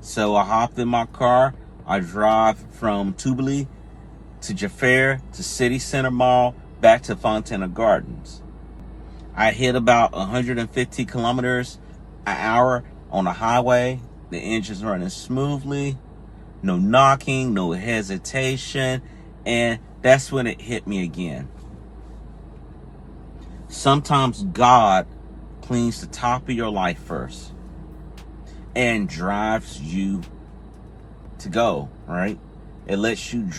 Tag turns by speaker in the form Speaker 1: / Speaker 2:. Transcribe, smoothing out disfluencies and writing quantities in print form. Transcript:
Speaker 1: So I hopped in my car. I drive from Tubuli to Jaffa to City Center Mall back to Fontana Gardens. I hit about 150 kilometers an hour on the highway. The engine's running smoothly. No knocking, no hesitation. And that's when it hit me again. Sometimes God cleans the top of your life first and drives you to go, right? It lets you